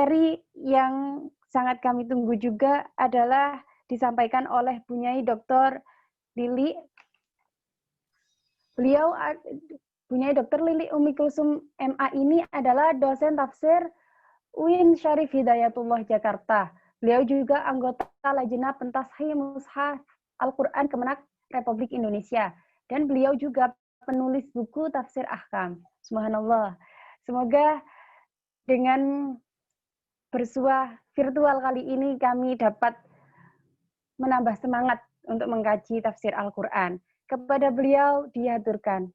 materi yang sangat kami tunggu juga adalah disampaikan oleh Bunyai Dr. Lili. Beliau, Bunyai Dr. Lili Umi Kulsum MA ini adalah dosen tafsir UIN Syarif Hidayatullah Jakarta. Beliau juga anggota Lajnah Pentashih Mushaf Al-Quran Kemenak Republik Indonesia. Dan beliau juga penulis buku Tafsir Ahkam. Subhanallah. Semoga dengan bersuah virtual kali ini kami dapat menambah semangat untuk mengkaji tafsir Al-Quran. Kepada beliau dihaturkan.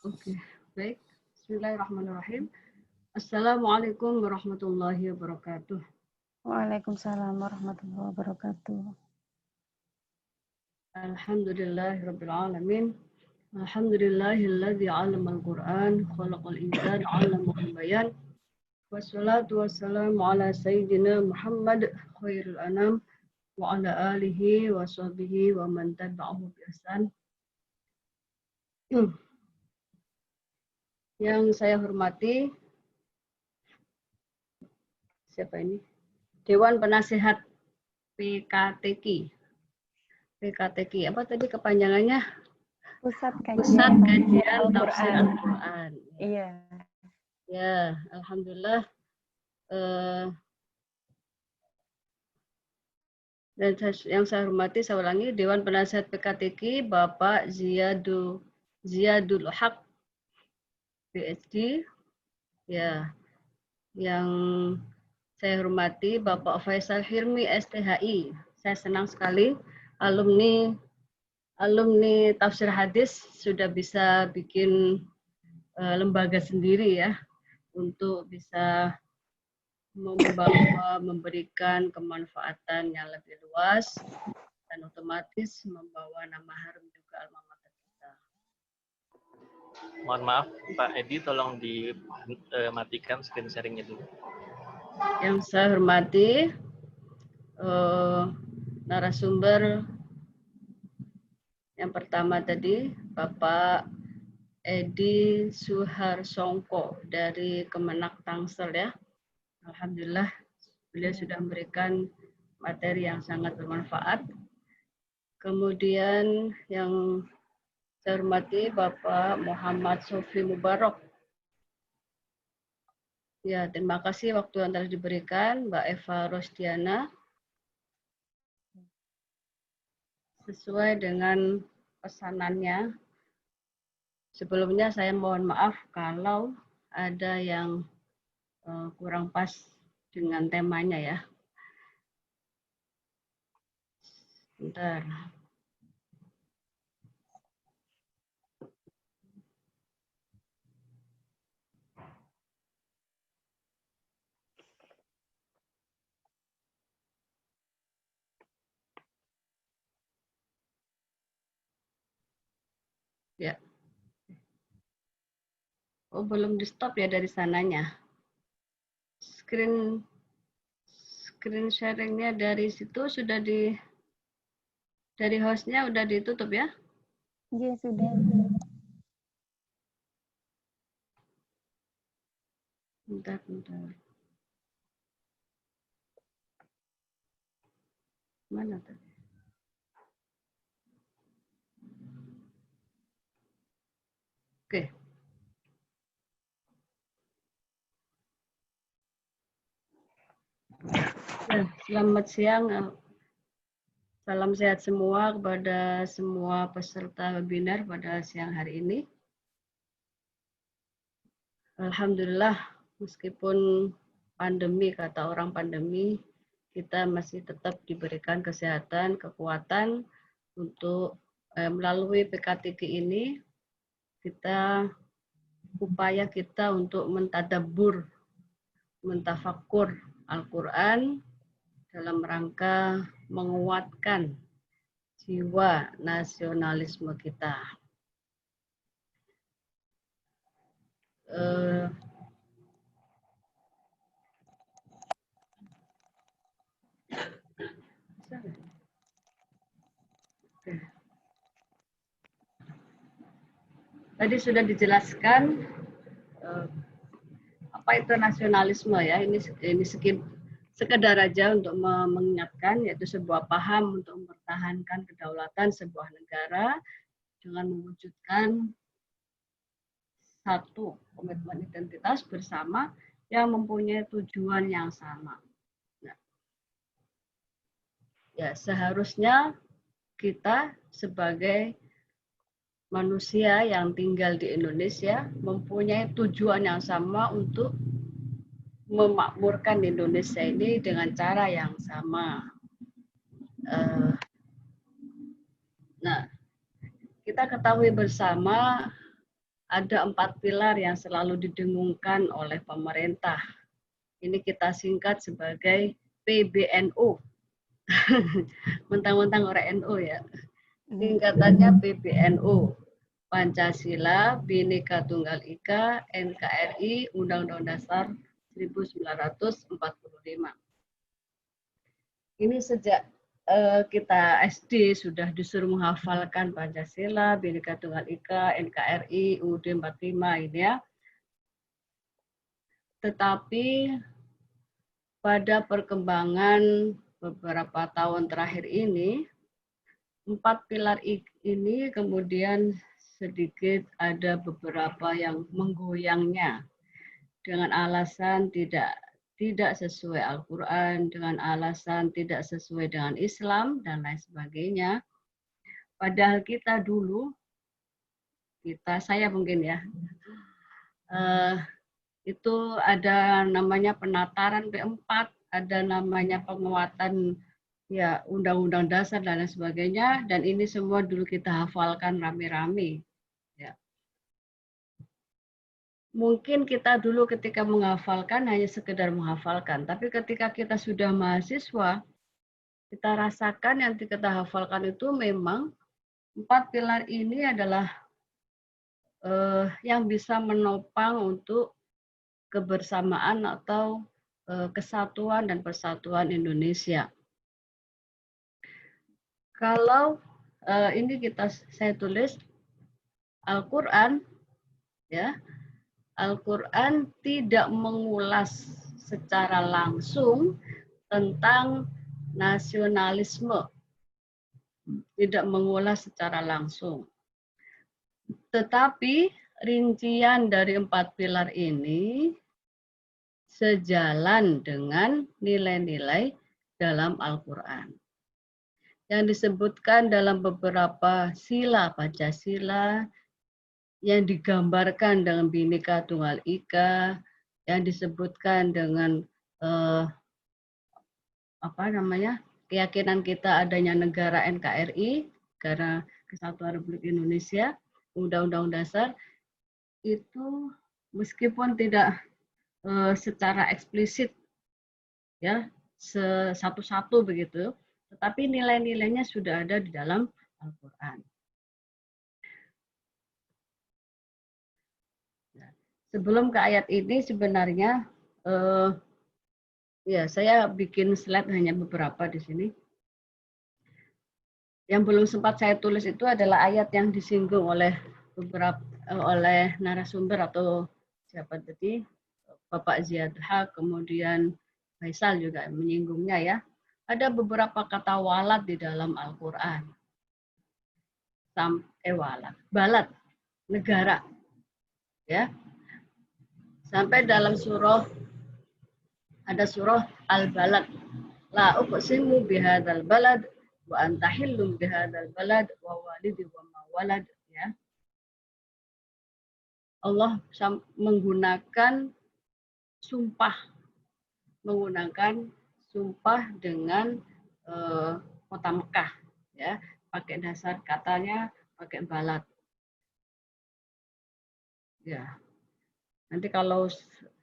Oke, baik. Bismillahirrahmanirrahim. Assalamualaikum warahmatullahi wabarakatuh. Waalaikumsalam warahmatullahi wabarakatuh. Alhamdulillahirabbil alamin. Alhamdulillahilladzi 'allamal Qur'an, khalaqal insana 'allamahul bayan. Wassalatu wassalamu ala sayyidina Muhammad khairul anam wa ala alihi wa sahbihi wa man tabi'ahu bi ihsan. Yang saya hormati, siapa ini? Dewan Penasehat PKTQ. PKTQ, apa tadi kepanjangannya? Pusat Kajian Kajian Tafsir Al-Quran. Iya. Ya, alhamdulillah. Dan yang saya hormati, saya ulangi, Dewan Penasehat PKTQ, Bapak Ziyadul Haq, PhD. Ya, yang saya hormati, Bapak Faisal Hirmi, STHI. Saya senang sekali alumni tafsir hadis sudah bisa bikin lembaga sendiri ya untuk bisa memberikan kemanfaatan yang lebih luas dan otomatis membawa nama harum juga alma mater kita. Mohon maaf Pak Edi, tolong dimatikan screen sharingnya dulu. Yang saya hormati narasumber yang pertama tadi Bapak Edi Suharsongko dari Kemenak Tangsel ya. Alhamdulillah beliau sudah memberikan materi yang sangat bermanfaat. Kemudian yang saya hormati Bapak Muhammad Sofi Mubarak. Ya, terima kasih waktu yang telah diberikan Mbak Eva Rosdiana. Sesuai dengan pesanannya, sebelumnya saya mohon maaf kalau ada yang kurang pas dengan temanya ya. Bentar. Ya. Oh, belum di stop ya dari sananya. Screen sharingnya dari situ sudah dari hostnya udah ditutup ya? Iya, sudah. Bentar. Mana tadi? Oke. Ya, selamat siang. Salam sehat semua kepada semua peserta webinar pada siang hari ini. Alhamdulillah, meskipun pandemi, kata orang pandemi, kita masih tetap diberikan kesehatan, kekuatan untuk melalui PKTQ ini, upaya kita untuk mentadabbur, mentafakkur Al-Quran dalam rangka menguatkan jiwa nasionalisme kita. Tadi sudah dijelaskan apa itu nasionalisme ya. Ini sekedar aja untuk mengingatkan, yaitu sebuah paham untuk mempertahankan kedaulatan sebuah negara dengan mewujudkan satu komitmen identitas bersama yang mempunyai tujuan yang sama. Nah, ya seharusnya kita sebagai manusia yang tinggal di Indonesia mempunyai tujuan yang sama untuk memakmurkan Indonesia ini dengan cara yang sama. Nah, kita ketahui bersama ada 4 pilar yang selalu didengungkan oleh pemerintah. Ini kita singkat sebagai PBNU. Mentang-mentang orang NU ya. Singkatannya PBNU. Pancasila, Bhinneka Tunggal Ika, NKRI, Undang-Undang Dasar 1945. Ini sejak kita SD sudah disuruh menghafalkan Pancasila, Bhinneka Tunggal Ika, NKRI, UUD 45 ini ya. Tetapi pada perkembangan beberapa tahun terakhir ini, 4 pilar ini kemudian sedikit ada beberapa yang menggoyangnya dengan alasan tidak sesuai Al-Quran, dengan alasan tidak sesuai dengan Islam, dan lain sebagainya. Padahal kita dulu, saya mungkin ya, itu ada namanya penataran P4, ada namanya penguatan ya Undang-Undang Dasar dan lain sebagainya, dan ini semua dulu kita hafalkan rame-rame. Ya. Mungkin kita dulu ketika menghafalkan hanya sekedar menghafalkan, tapi ketika kita sudah mahasiswa, kita rasakan yang kita hafalkan itu memang 4 pilar ini adalah yang bisa menopang untuk kebersamaan atau kesatuan dan persatuan Indonesia. Kalau ini saya tulis Al-Quran, ya. Al-Quran tidak mengulas secara langsung tentang nasionalisme. Tidak mengulas secara langsung. Tetapi rincian dari 4 pilar ini sejalan dengan nilai-nilai dalam Al-Quran. Yang disebutkan dalam beberapa sila Pancasila, yang digambarkan dengan Bhinneka Tunggal Ika, yang disebutkan dengan keyakinan kita adanya negara NKRI, Negara Kesatuan Republik Indonesia, Undang-Undang Dasar, itu meskipun tidak secara eksplisit ya satu-satu begitu, tetapi nilai-nilainya sudah ada di dalam Al-Quran. Sebelum ke ayat ini sebenarnya ya saya bikin slide hanya beberapa di sini. Yang belum sempat saya tulis itu adalah ayat yang disinggung oleh narasumber atau siapa tadi, Bapak Ziyadha, kemudian Faisal juga menyinggungnya ya. Ada beberapa kata walad di dalam Al-Quran. Balad, negara. Ya. Sampai dalam ada surah Al-Balad. La uqsimu bihadzal balad wa anta hillum bihadzal balad wa walidi wa ma walad, ya. Allah menggunakan sumpah dengan kota Mekah, ya. Pakai dasar katanya pakai balad. Ya. Nanti kalau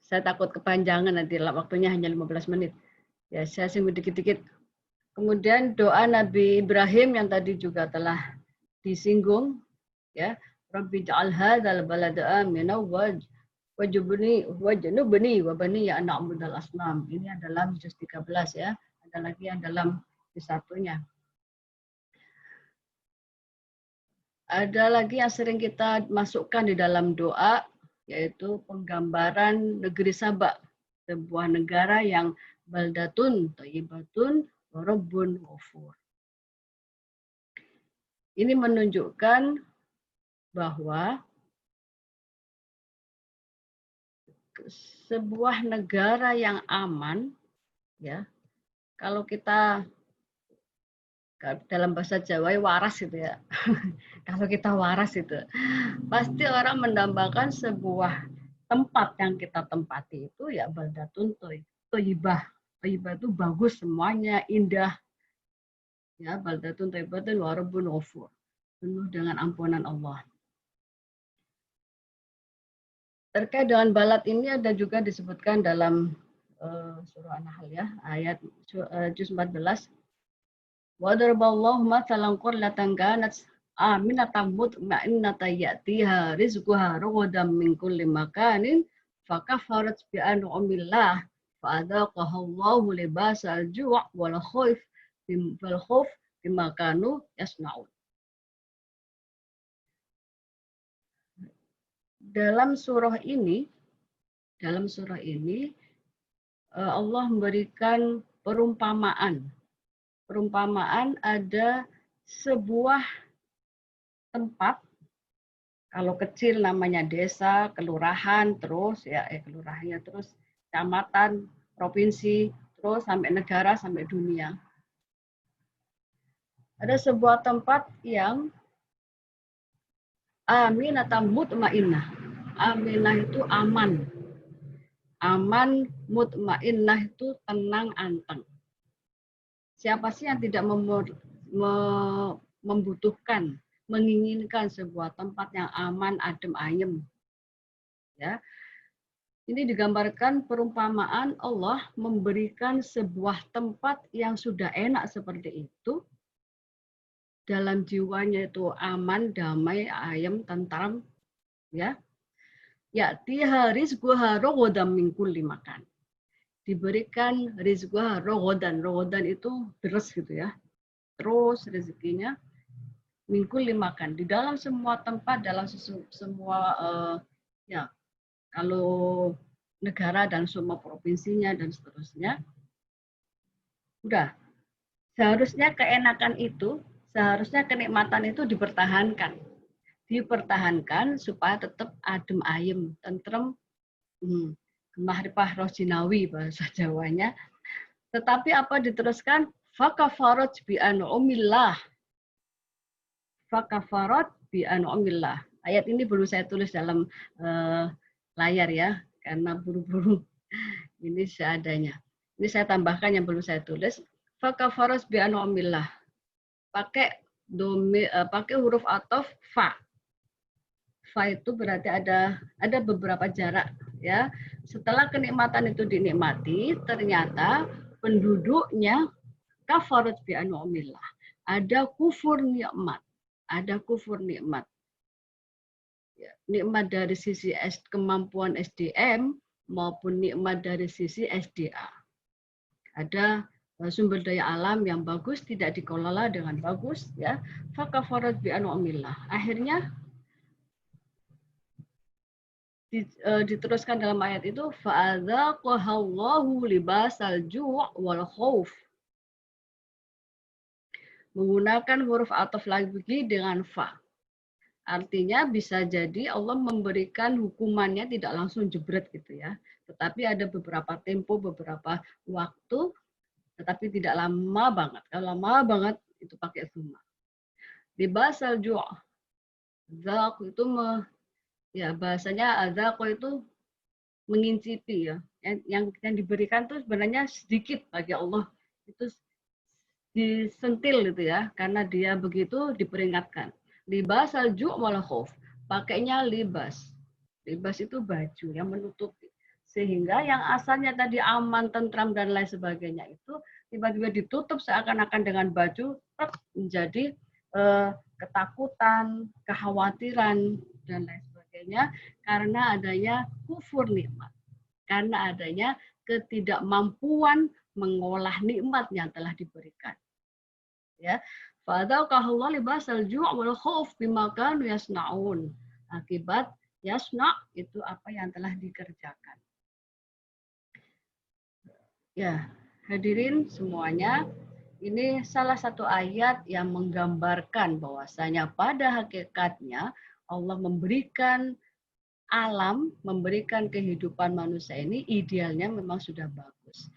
saya takut kepanjangan, nanti waktunya hanya 15 menit. Ya, saya singgung dikit-dikit. Kemudian doa Nabi Ibrahim yang tadi juga telah disinggung, ya. Rabbi ja'al hadzal balada aminan wajnubni wa baniya an na'budal asnam. Ini adalah juz 13 ya. Ada lagi yang dalam juz 1-nya. Ada lagi yang sering kita masukkan di dalam doa, yaitu penggambaran negeri Sabak, sebuah negara yang baldatun, thayyibatun, wa rabbun ghafur. Ini menunjukkan bahwa sebuah negara yang aman, ya, kalau kita dalam bahasa Jawa waras gitu ya. Kalau kita waras itu, pasti orang mendambakan sebuah tempat yang kita tempati itu ya baldatun thayyibah. Thayyibah itu bagus semuanya, indah. Ya, baldatun thayyibatun wa rabbun ghafur. Penuh dengan ampunan Allah. Terkait dengan balad ini ada juga disebutkan dalam surah An-Nahl ya, ayat juz 14. Wa daraballahu mathalan qaryatan kanat aminatan mutma'innatan ya'tiha rizquha ragadan min kulli makanin fakafarat bi an'amillah fa'adaqaha Allahu libasal ju' wal khauf bima kanu yasna'un. Dalam surah ini Allah memberikan perumpamaan. Perumpamaan ada sebuah tempat, kalau kecil namanya desa, kelurahan, terus ya kelurahannya terus kecamatan, provinsi, terus sampai negara, sampai dunia. Ada sebuah tempat yang aminatan mutmainnah. Aminah itu aman. Aman, mutmainnah itu tenang, anteng. Siapa sih yang tidak membutuhkan, menginginkan sebuah tempat yang aman, adem, ayem? Ya. Ini digambarkan perumpamaan Allah memberikan sebuah tempat yang sudah enak seperti itu, dalam jiwanya itu aman, damai, ayem, tentram, ya. Ya'tiha rizquha ragadan min kulli makan. Diberikan rizquha ragadan. Ragadan itu deres gitu ya. Terus rezekinya min kulli makan. Di dalam semua tempat, dalam semua ya kalau negara dan semua provinsinya dan seterusnya. Udah. Seharusnya keenakan itu, seharusnya kenikmatan itu dipertahankan. Dipertahankan supaya tetap adem ayem, tentrem, mahrifah rohjinawi bahasa Jawanya. Tetapi apa diteruskan? Fakafarat bi an'amillah. Fakafarat bi an'amillah. Ayat ini belum saya tulis dalam layar ya, karena buru-buru. Ini seadanya. Ini saya tambahkan yang belum saya tulis. Fakafarat bi an'amillah. Pakai huruf ataf fa. Fa itu berarti ada beberapa jarak ya. Setelah kenikmatan itu dinikmati, ternyata penduduknya kafarat bi an'amillah. Ada kufur nikmat. Ada kufur nikmat. Ya, nikmat dari sisi kemampuan SDM maupun nikmat dari sisi SDA. Ada sumber daya alam yang bagus tidak dikelola dengan bagus ya. Fakafarat bi an'amillah. Akhirnya diteruskan dalam ayat itu fa'adzaqahallahu libasal ju' wal khauf. Menggunakan huruf ataf lagi dengan fa. Artinya bisa jadi Allah memberikan hukumannya tidak langsung jebret gitu ya. Tetapi ada beberapa tempo, beberapa waktu, tetapi tidak lama banget. Kalau lama banget itu pakai summa. Libasal ju'. Zaq itu ya bahasanya azaqo itu mengincipi ya. Yang diberikan itu sebenarnya sedikit bagi Allah. Itu disentil gitu ya, karena dia begitu diperingatkan. Libas al-ju' wal khauf. Pakainya libas. Libas itu baju yang menutupi. Sehingga yang asalnya tadi aman, tentram dan lain sebagainya itu tiba-tiba ditutup seakan-akan dengan baju menjadi ketakutan, kekhawatiran dan lain sebagainya karena adanya kufur nikmat. Karena adanya ketidakmampuan mengolah nikmat yang telah diberikan. Ya. Fadzaqahallahu libasal ju' wal khauf bima kanu yasnaun. Akibat yasna' itu apa yang telah dikerjakan. Ya, hadirin semuanya, ini salah satu ayat yang menggambarkan bahwasanya pada hakikatnya Allah memberikan alam, memberikan kehidupan manusia ini idealnya memang sudah bagus.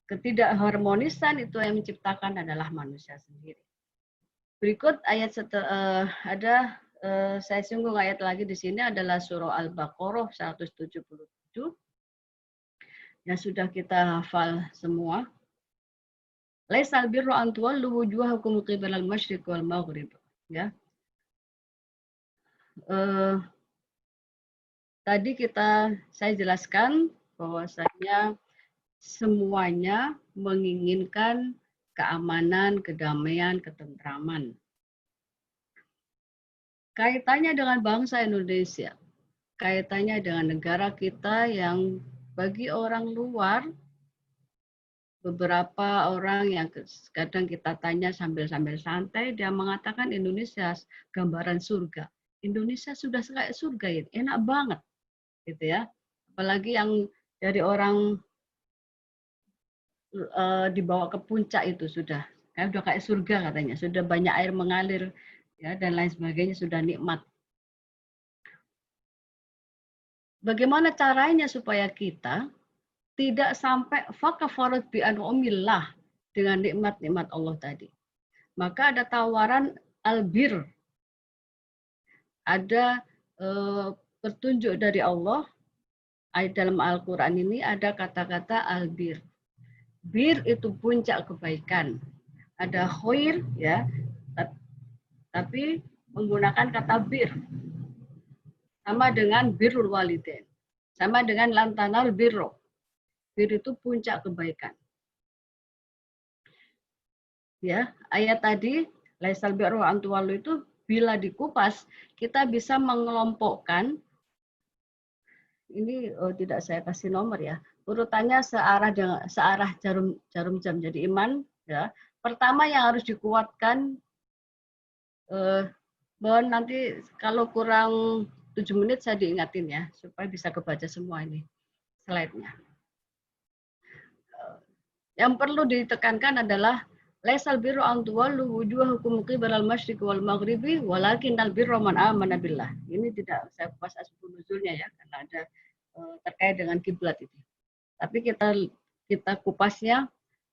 Ketidakharmonisan itu yang menciptakan adalah manusia sendiri. Berikut ayat saya singgung ayat lagi di sini adalah surah Al-Baqarah 177 yang sudah kita hafal semua. Laisal birru an tuwallu wujuhakum qibalal masyriq wal maghrib. Ya. Tadi saya jelaskan bahwasanya semuanya menginginkan keamanan, kedamaian, ketentraman. Kaitannya dengan bangsa Indonesia, kaitannya dengan negara kita yang bagi orang luar, beberapa orang yang kadang kita tanya sambil-sambil santai, dia mengatakan Indonesia gambaran surga. Indonesia sudah kayak surga ini, enak banget, gitu ya. Apalagi yang dari orang dibawa ke puncak itu sudah kayak surga katanya, sudah banyak air mengalir ya dan lain sebagainya, sudah nikmat. Bagaimana caranya supaya kita tidak sampai fakafarat bi an'umillah dengan nikmat-nikmat Allah tadi? Maka ada tawaran albir, ada petunjuk dari Allah. Dalam Al-Quran ini ada kata-kata albir. Bir itu puncak kebaikan. Ada khair ya, tapi menggunakan kata bir. Sama dengan birrul walidain. Sama dengan lantanal birro. Bir itu puncak kebaikan. Ya, ayat tadi laisal birru an tuwallu itu bila dikupas kita bisa mengelompokkan ini tidak saya kasih nomor ya. Urutannya searah jarum jam. Jadi iman ya. Pertama yang harus dikuatkan mohon nanti kalau kurang 7 menit saya diingatin ya supaya bisa kebaca semua ini slide-nya. Yang perlu ditekankan adalah laisal birru an tuwallu wujuhakum qibalal masyriqi wal maghribi walakinnal birra man amana billah. Ini tidak saya kupas asbab nuzulnya ya karena ada terkait dengan kiblat itu. Tapi kita kupasnya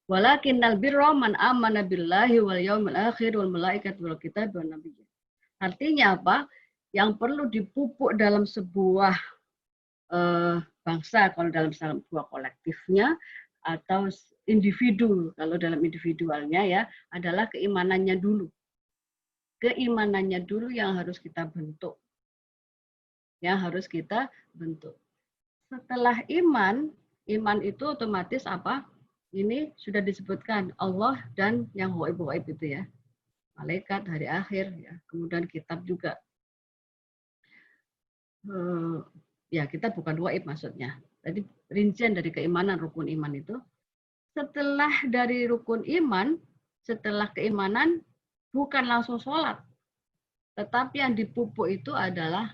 walakinnal birra man amana billahi wal yaumil akhir wal malaikati wal kitab wan nabiyyin. Artinya apa? Yang perlu dipupuk dalam sebuah bangsa kalau dalam sebuah kolektifnya atau individu kalau dalam individualnya ya adalah keimanannya dulu. Keimanannya dulu yang harus kita bentuk. Yang harus kita bentuk. Setelah iman itu otomatis apa? Ini sudah disebutkan Allah dan yang gaib-gaib itu ya. Malaikat, hari akhir, ya. Kemudian kitab juga. Ya, kita bukan gaib maksudnya. Jadi rincian dari keimanan, rukun iman itu. Setelah dari rukun iman, setelah keimanan, bukan langsung sholat. Tetapi yang dipupuk itu adalah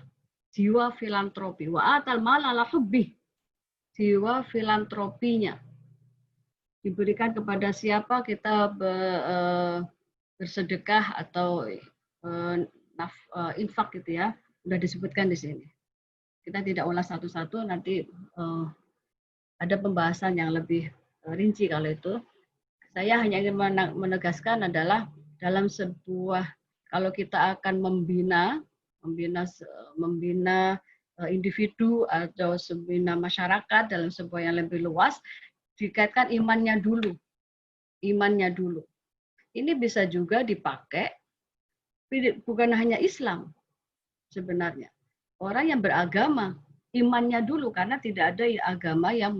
jiwa filantropi. Wa atal mal ala hubbih. Jiwa filantropinya. Diberikan kepada siapa kita bersedekah atau infak gitu ya. Sudah disebutkan di sini. Kita tidak ulas satu-satu, nanti ada pembahasan yang lebih rinci kalau itu. Saya hanya ingin menegaskan adalah dalam sebuah, kalau kita akan membina individu atau membina masyarakat dalam sebuah yang lebih luas, dikaitkan imannya dulu. Imannya dulu. Ini bisa juga dipakai, bukan hanya Islam sebenarnya. Orang yang beragama, imannya dulu, karena tidak ada agama yang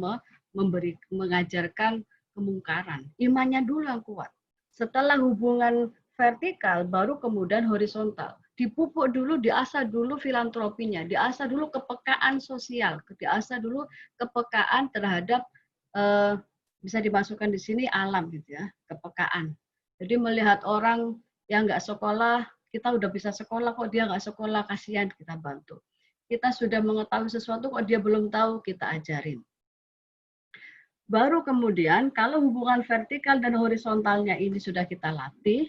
mengajarkan kemungkaran. Imannya dulu yang kuat. Setelah hubungan vertikal, baru kemudian horizontal. Dipupuk dulu, diasah dulu filantropinya, diasah dulu kepekaan sosial, diasah dulu kepekaan terhadap bisa dimasukkan di sini alam gitu ya, kepekaan. Jadi melihat orang yang nggak sekolah, kita udah bisa sekolah kok dia nggak sekolah, kasihan, kita bantu. Kita sudah mengetahui sesuatu kok dia belum tahu, kita ajarin. Baru kemudian kalau hubungan vertikal dan horizontalnya ini sudah kita latih,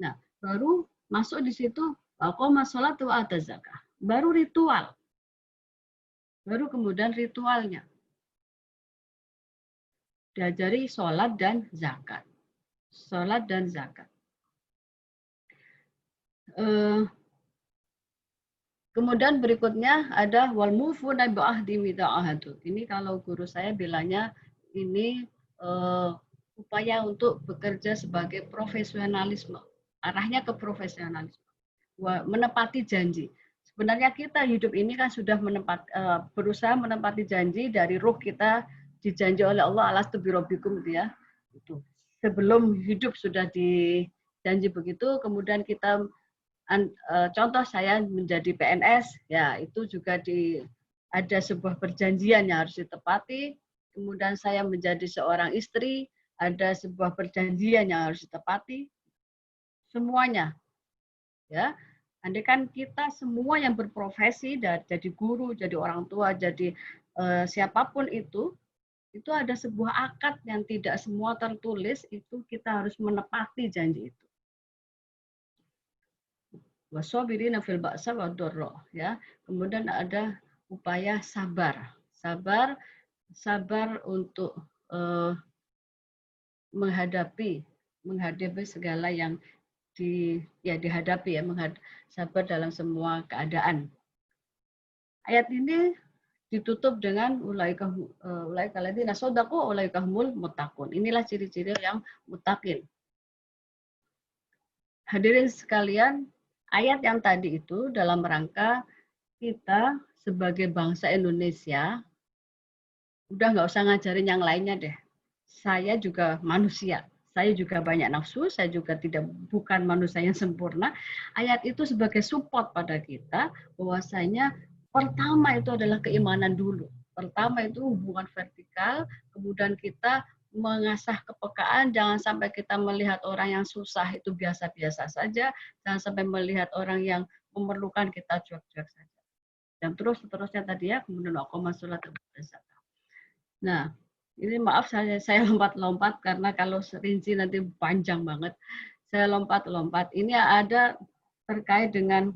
nah baru masuk di situ qoma sholat wa ata zakah. Baru ritual. Baru kemudian ritualnya. Diajari sholat dan zakat. Sholat dan zakat. Kemudian berikutnya ada wal mufuna bi ahdi idza ahadu. Ini kalau guru saya bilangnya ini upaya untuk bekerja sebagai profesionalisme. Arahnya ke profesionalisme. Menepati janji. Sebenarnya kita hidup ini kan sudah berusaha menepati janji dari ruh kita, dijanji oleh Allah alastu birabbikum gitu ya. Itu. Sebelum hidup sudah dijanji begitu, kemudian kita contoh saya menjadi PNS, ya itu juga ada sebuah perjanjian yang harus ditepati. Kemudian saya menjadi seorang istri, ada sebuah perjanjian yang harus ditepati. Semuanya, ya. Andai kan kita semua yang berprofesi, jadi guru, jadi orang tua, jadi siapapun itu ada sebuah akad yang tidak semua tertulis, itu kita harus menepati janji itu. Wasabirina fil ba'sa wad-dharra, ya. Kemudian ada upaya sabar. Sabar untuk menghadapi segala yang dihadapi, ya, sabar dalam semua keadaan. Ayat ini ditutup dengan ulaika alladzina shadaqu ulaika humul muttaqun. Inilah ciri-ciri yang muttaqin. Hadirin sekalian, ayat yang tadi itu dalam rangka kita sebagai bangsa Indonesia, udah nggak usah ngajarin yang lainnya deh. Saya juga manusia, saya juga banyak nafsu, saya juga bukan manusia yang sempurna. Ayat itu sebagai support pada kita, bahwasanya pertama itu adalah keimanan dulu. Pertama itu hubungan vertikal, kemudian kita mengasah kepekaan, jangan sampai kita melihat orang yang susah itu biasa-biasa saja, jangan sampai melihat orang yang memerlukan kita cuek-cuek saja. Dan terus-terusnya tadi ya, kemudian aqoma sholat wa ata zakah. Nah, ini maaf saya lompat-lompat karena kalau rinci nanti panjang banget. Saya lompat-lompat. Ini ada terkait dengan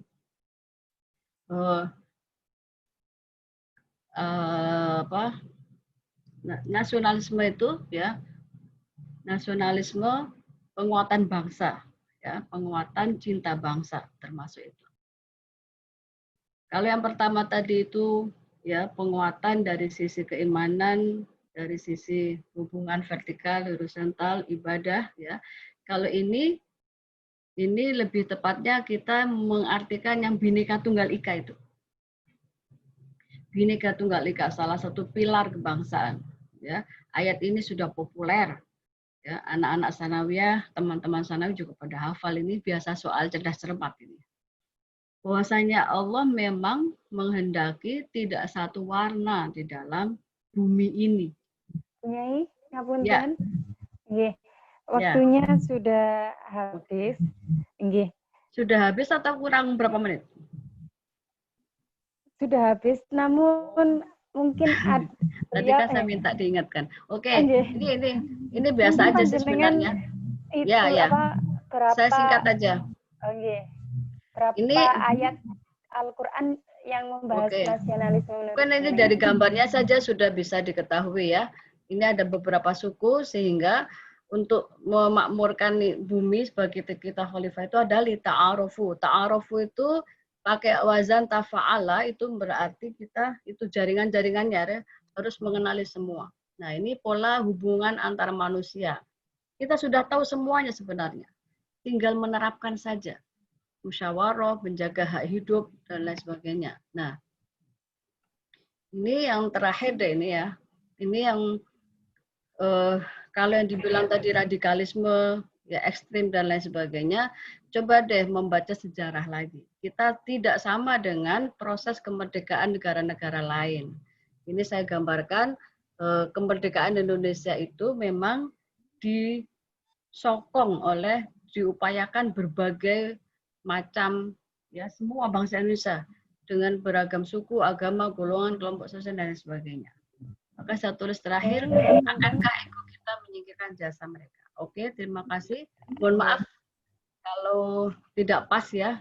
nasionalisme itu, ya. Nasionalisme, penguatan bangsa, ya, penguatan cinta bangsa termasuk itu. Kalau yang pertama tadi itu, ya, penguatan dari sisi keimanan, dari sisi hubungan vertikal, horizontal, ibadah, ya. Kalau ini lebih tepatnya kita mengartikan yang Bhinneka Tunggal Ika itu. Bhinneka Tunggal Ika, salah satu pilar kebangsaan, ya. Ayat ini sudah populer, ya. Anak-anak sanawiyah, teman-teman sanawiyah juga pada hafal ini, biasa soal cerdas cermat ini. Bahwasanya Allah memang menghendaki tidak satu warna di dalam bumi ini. Nyai, ngapunten. Ya. Nggih. Waktunya sudah habis. Nggih. Sudah habis atau kurang berapa menit? Sudah habis, namun mungkin tadi kan saya minta diingatkan. Oke, ini mungkin biasa aja sih sebenarnya. Itu ya. Berapa? Saya singkat aja. Oke. Berapa ini ayat Al-Quran yang membahas nasionalisme menurut kan ini dari gambarnya saja sudah bisa diketahui, ya. Ini ada beberapa suku, sehingga untuk memakmurkan bumi sebagai kita khalifah itu adalah ta'arufu. Ta'arufu itu pakai wazan tafa'ala, itu berarti kita itu jaringan-jaringannya harus mengenali semua. Nah, ini pola hubungan antara manusia. Kita sudah tahu semuanya sebenarnya. Tinggal menerapkan saja. Musyawarah, menjaga hak hidup, dan lain sebagainya. Nah, ini yang terakhir deh ini, ya. Ini yang kalau yang dibilang tadi radikalisme, ya ekstrim dan lain sebagainya, coba deh membaca sejarah lagi. Kita tidak sama dengan proses kemerdekaan negara-negara lain. Ini saya gambarkan kemerdekaan Indonesia itu memang disokong oleh diupayakan berbagai macam ya semua bangsa Indonesia dengan beragam suku, agama, golongan, kelompok sosial dan sebagainya. Maka saya tulis terakhir, akankah ego kita menyingkirkan jasa mereka? Oke, terima kasih. Mohon maaf kalau tidak pas ya,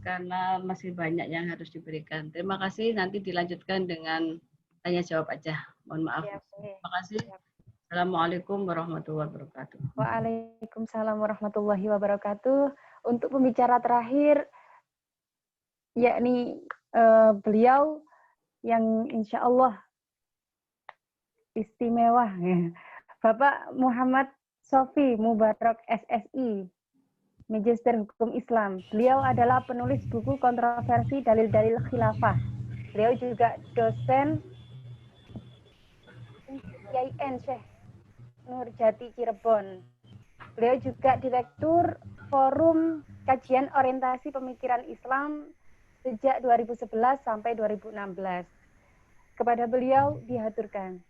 karena masih banyak yang harus diberikan. Terima kasih, nanti dilanjutkan dengan tanya jawab aja. Mohon maaf. Terima kasih. Assalamualaikum warahmatullahi wabarakatuh. Waalaikumsalam warahmatullahi wabarakatuh. Untuk pembicara terakhir, yakni beliau yang insya Allah istimewa, Bapak Muhammad Sofi Mubarak SSI, Magister Hukum Islam. Beliau adalah penulis buku kontroversi dalil-dalil khilafah. Beliau juga dosen IAIN Syekh Nurjati Cirebon. Beliau juga direktur Forum Kajian Orientasi Pemikiran Islam sejak 2011 sampai 2016. Kepada beliau dihaturkan.